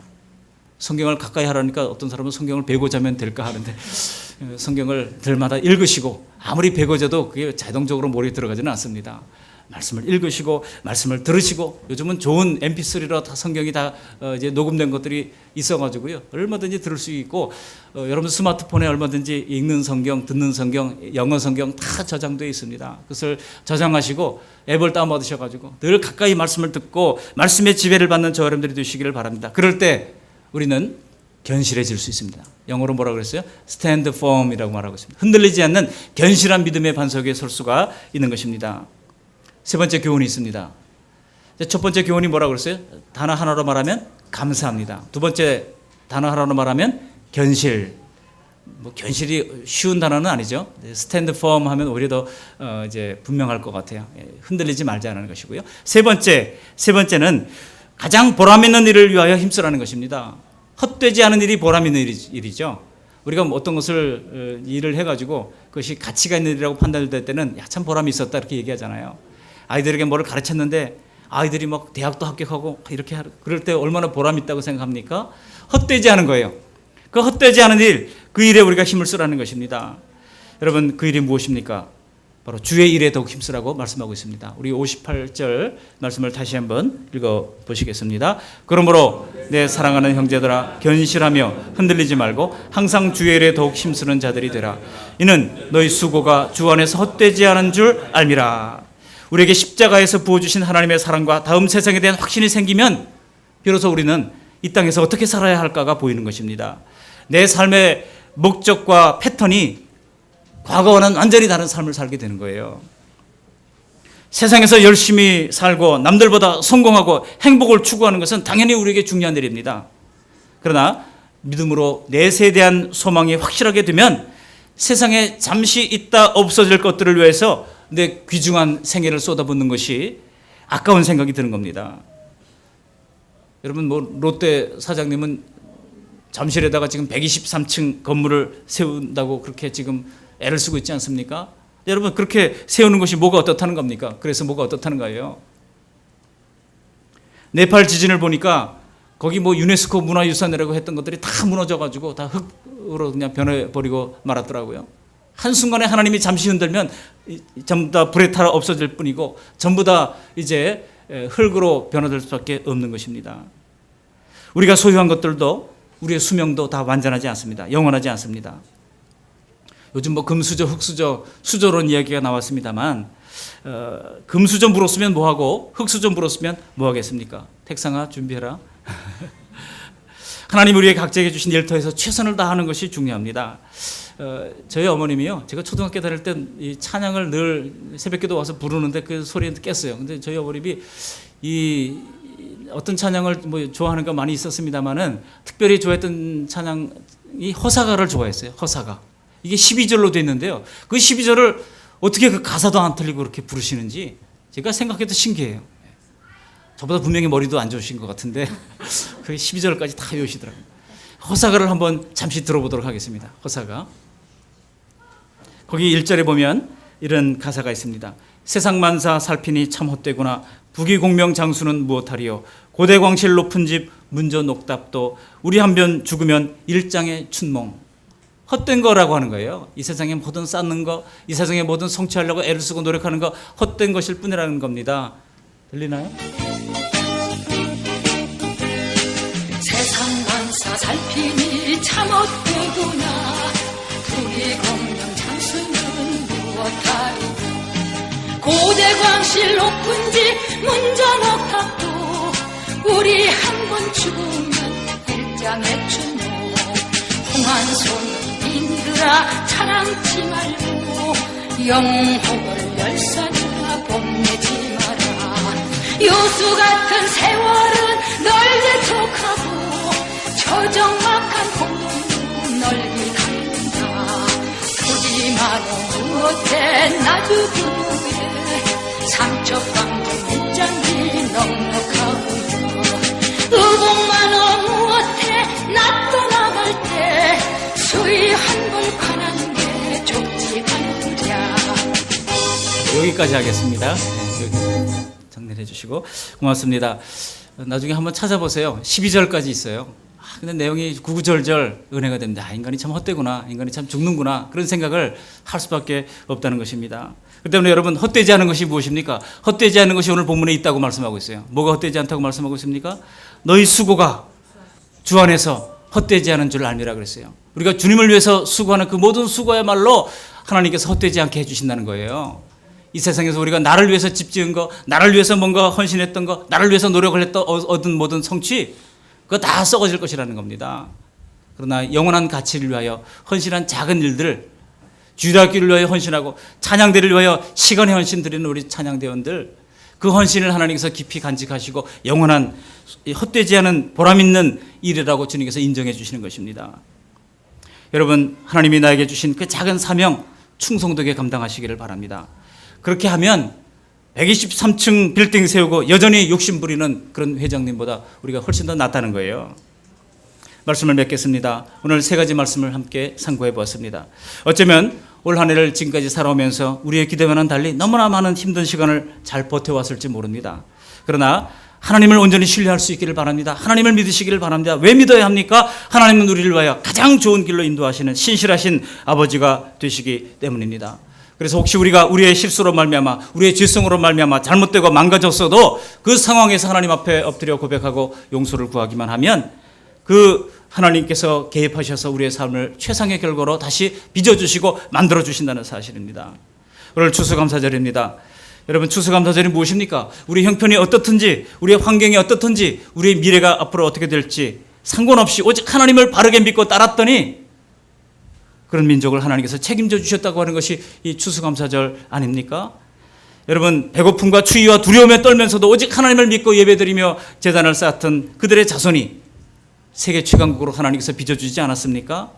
성경을 가까이 하라니까 어떤 사람은 성경을 베고 자면 될까 하는데 성경을 들마다 읽으시고 아무리 베고 자도 그게 자동적으로 머리에 들어가지는 않습니다. 말씀을 읽으시고 말씀을 들으시고 요즘은 좋은 mp3로 다 성경이 다 이제 녹음된 것들이 있어가지고요 얼마든지 들을 수 있고 여러분 스마트폰에 얼마든지 읽는 성경, 듣는 성경, 영어 성경 다 저장되어 있습니다. 그것을 저장하시고 앱을 다운받으셔가지고 늘 가까이 말씀을 듣고 말씀의 지배를 받는 저 여러분들이 되시기를 바랍니다. 그럴 때 우리는 견실해질 수 있습니다. 영어로 뭐라고 그랬어요? Stand firm이라고 말하고 있습니다. 흔들리지 않는 견실한 믿음의 반석에 설 수가 있는 것입니다. 세 번째 교훈이 있습니다. 첫 번째 교훈이 뭐라고 그랬어요? 단어 하나로 말하면 감사합니다. 두 번째 단어 하나로 말하면 견실. 뭐 견실이 쉬운 단어는 아니죠. 스탠드 펌 하면 오히려 더 이제 분명할 것 같아요. 흔들리지 말자는 것이고요. 세 번째는 가장 보람 있는 일을 위하여 힘쓰라는 것입니다. 헛되지 않은 일이 보람 있는 일이죠. 우리가 어떤 것을 일을 해가지고 그것이 가치가 있는 일이라고 판단될 때는 야, 참 보람이 있었다 이렇게 얘기하잖아요. 아이들에게 뭐를 가르쳤는데 아이들이 막 대학도 합격하고 이렇게 그럴 때 얼마나 보람 있다고 생각합니까? 헛되지 않은 거예요. 그 헛되지 않은 일, 그 일에 우리가 힘을 쓰라는 것입니다. 여러분 그 일이 무엇입니까? 바로 주의 일에 더욱 힘쓰라고 말씀하고 있습니다. 우리 58절 말씀을 다시 한번 읽어보시겠습니다. 그러므로 내 사랑하는 형제들아 견실하며 흔들리지 말고 항상 주의 일에 더욱 힘쓰는 자들이 되라. 이는 너희 수고가 주 안에서 헛되지 않은 줄 알미라. 우리에게 십자가에서 부어주신 하나님의 사랑과 다음 세상에 대한 확신이 생기면 비로소 우리는 이 땅에서 어떻게 살아야 할까가 보이는 것입니다. 내 삶의 목적과 패턴이 과거와는 완전히 다른 삶을 살게 되는 거예요. 세상에서 열심히 살고 남들보다 성공하고 행복을 추구하는 것은 당연히 우리에게 중요한 일입니다. 그러나 믿음으로 내세에 대한 소망이 확실하게 되면 세상에 잠시 있다 없어질 것들을 위해서 내 귀중한 생애를 쏟아붓는 것이 아까운 생각이 드는 겁니다. 여러분 뭐 롯데 사장님은 잠실에다가 지금 123층 건물을 세운다고 그렇게 지금 애를 쓰고 있지 않습니까? 여러분 그렇게 세우는 것이 뭐가 어떻다는 겁니까? 그래서 뭐가 어떻다는 거예요? 네팔 지진을 보니까 거기 뭐 유네스코 문화유산이라고 했던 것들이 다 무너져가지고 다 흙으로 그냥 변해버리고 말았더라고요. 한순간에 하나님이 잠시 흔들면 전부 다 불에 타라 없어질 뿐이고 전부 다 이제 흙으로 변화될 수밖에 없는 것입니다. 우리가 소유한 것들도 우리의 수명도 다 완전하지 않습니다. 영원하지 않습니다. 요즘 뭐 금수저, 흙수저, 수저론 이야기가 나왔습니다만 금수저 물었으면 뭐하고 흙수저 물었으면 뭐하겠습니까? 택상아 준비해라. 하나님 우리에게 각자에게 주신 일터에서 최선을 다하는 것이 중요합니다. 저희 어머님이요, 제가 초등학교 다닐 때 이 찬양을 늘 새벽기도 와서 부르는데 그 소리에 깼어요. 근데 저희 어머님이 이 어떤 찬양을 뭐 좋아하는 거 많이 있었습니다만은 특별히 좋아했던 찬양이 허사가를 좋아했어요. 허사가. 이게 12절로 돼 있는데요. 그 12절을 어떻게 그 가사도 안 틀리고 그렇게 부르시는지 제가 생각해도 신기해요. 저보다 분명히 머리도 안 좋으신 것 같은데 그 12절까지 다 외우시더라고요. 허사가를 한번 잠시 들어보도록 하겠습니다. 허사가. 거기 1절에 보면 이런 가사가 있습니다. 세상 만사 살피니 참 헛되구나. 부귀공명 장수는 무엇하리요. 고대광실 높은 집 문저 녹답도 우리 한변 죽으면 일장의 춘몽. 헛된 거라고 하는 거예요. 이 세상에 모든 쌓는 거, 이 세상에 모든 성취하려고 애를 쓰고 노력하는 거 헛된 것일 뿐이라는 겁니다. 들리나요? 세상 만사 살피니 참 헛되구나. 부귀공명 장수는 무엇하리요. 고대광실 높은 집 문전옥탑도 우리 한 번 죽으면 일장의 춘몽. 홍한 손 인들아 찬양치 말고 영혼을 열사나 뽐내지 마라. 요수 같은 세월은 널 대촉하고 저 적막한 공동은 널 기다린다. 부지마로 무엇해 나주기 위해 상처방정 입장이 넉넉하고요. 의복만어 무엇해 나 떠나갈 때 수위 한 번 관한 게 좁지 않으랴. 여기까지 하겠습니다. 네, 정리해 주시고 고맙습니다. 나중에 한번 찾아보세요. 12절까지 있어요. 근데 내용이 구구절절 은혜가 됩니다. 인간이 참 헛되구나. 인간이 참 죽는구나. 그런 생각을 할 수밖에 없다는 것입니다. 그렇기 때문에 여러분, 헛되지 않은 것이 무엇입니까? 헛되지 않은 것이 오늘 본문에 있다고 말씀하고 있어요. 뭐가 헛되지 않다고 말씀하고 있습니까? 너희 수고가 주 안에서 헛되지 않은 줄 알미라 그랬어요. 우리가 주님을 위해서 수고하는 그 모든 수고야말로 하나님께서 헛되지 않게 해주신다는 거예요. 이 세상에서 우리가 나를 위해서 집 지은 거, 나를 위해서 뭔가 헌신했던 거, 나를 위해서 노력을 했던 얻은 모든 성취, 그거 다 썩어질 것이라는 겁니다. 그러나 영원한 가치를 위하여 헌신한 작은 일들, 주일학교를 위하여 헌신하고 찬양대를 위하여 시간의 헌신 드리는 우리 찬양대원들, 그 헌신을 하나님께서 깊이 간직하시고 영원한 헛되지 않은 보람있는 일이라고 주님께서 인정해 주시는 것입니다. 여러분, 하나님이 나에게 주신 그 작은 사명 충성되게 감당하시기를 바랍니다. 그렇게 하면 123층 빌딩 세우고 여전히 욕심 부리는 그런 회장님보다 우리가 훨씬 더 낫다는 거예요. 말씀을 맺겠습니다. 오늘 세 가지 말씀을 함께 상고해 보았습니다. 어쩌면 올 한 해를 지금까지 살아오면서 우리의 기대와는 달리 너무나 많은 힘든 시간을 잘 버텨왔을지 모릅니다. 그러나 하나님을 온전히 신뢰할 수 있기를 바랍니다. 하나님을 믿으시기를 바랍니다. 왜 믿어야 합니까? 하나님은 우리를 위하여 가장 좋은 길로 인도하시는 신실하신 아버지가 되시기 때문입니다. 그래서 혹시 우리가 우리의 실수로 말미암아 우리의 죄성으로 말미암아 잘못되고 망가졌어도 그 상황에서 하나님 앞에 엎드려 고백하고 용서를 구하기만 하면 그 하나님께서 개입하셔서 우리의 삶을 최상의 결과로 다시 빚어주시고 만들어주신다는 사실입니다. 오늘 추수감사절입니다. 여러분, 추수감사절이 무엇입니까? 우리 형편이 어떻든지, 우리의 환경이 어떻든지, 우리의 미래가 앞으로 어떻게 될지 상관없이 오직 하나님을 바르게 믿고 따랐더니 그런 민족을 하나님께서 책임져 주셨다고 하는 것이 이 추수감사절 아닙니까? 여러분, 배고픔과 추위와 두려움에 떨면서도 오직 하나님을 믿고 예배드리며 제단을 쌓았던 그들의 자손이 세계 최강국으로 하나님께서 빚어주지 않았습니까?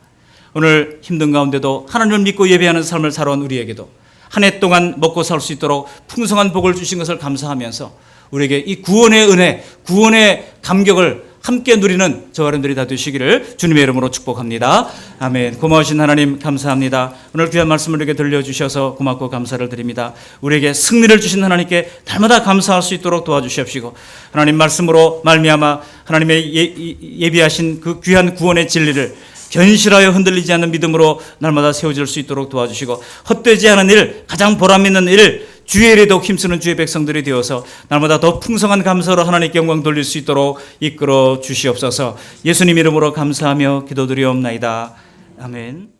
오늘 힘든 가운데도 하나님을 믿고 예배하는 삶을 살아온 우리에게도 한 해 동안 먹고 살 수 있도록 풍성한 복을 주신 것을 감사하면서 우리에게 이 구원의 은혜, 구원의 감격을 함께 누리는 저와 여러분들이 다 되시기를 주님의 이름으로 축복합니다. 아멘. 고마우신 하나님 감사합니다. 오늘 귀한 말씀을 우리에게 들려주셔서 고맙고 감사를 드립니다. 우리에게 승리를 주신 하나님께 날마다 감사할 수 있도록 도와주시옵시고 하나님 말씀으로 말미암아 하나님의 예비하신 그 귀한 구원의 진리를 견실하여 흔들리지 않는 믿음으로 날마다 세워질 수 있도록 도와주시고 헛되지 않은 일, 가장 보람있는 일, 주의 일에 더욱 힘쓰는 주의 백성들이 되어서 날마다 더 풍성한 감사로 하나님께 영광 돌릴 수 있도록 이끌어 주시옵소서. 예수님 이름으로 감사하며 기도드리옵나이다. 아멘.